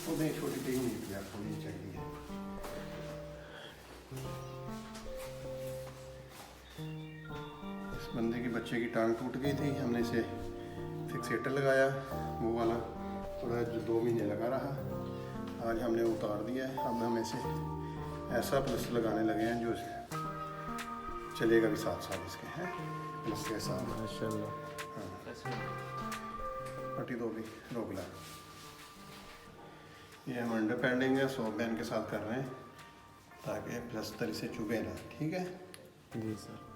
वो नहीं, छोटी टीम नहीं थी, आपको नहीं चाहिए। इस बंदे की बच्चे की टांग टूट गई थी, हमने इसे फिक्सेटर लगाया वो वाला, थोड़ा जो 2 महीने लगा रहा। आज हमने उतार दिया है। अब हम इसे ऐसा प्लस लगाने लगे हैं जो चलेगा भी 7 साल इसके हैं प्लस के साथ माशाल्लाह। हाँ, पट्टी तो भी रोक ला। ये हम अंडर पैडिंग है सॉफ्ट बैन के साथ कर रहे हैं ताकि प्लस्तर इसे चुभे ना। ठीक है जी सर।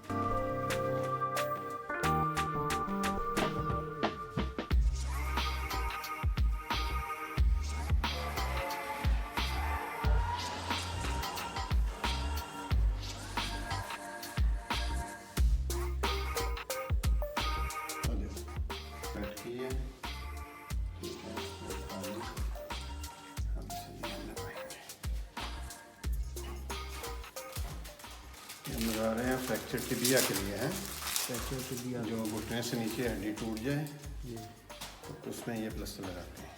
हम लगा रहे हैं फ्रैक्चर टिबिया के लिए है। फ्रैक्चर टिबिया जो घुटने से नीचे हड्डी टूट जाए जी, तो उसमें ये प्लास्टर लगाते हैं।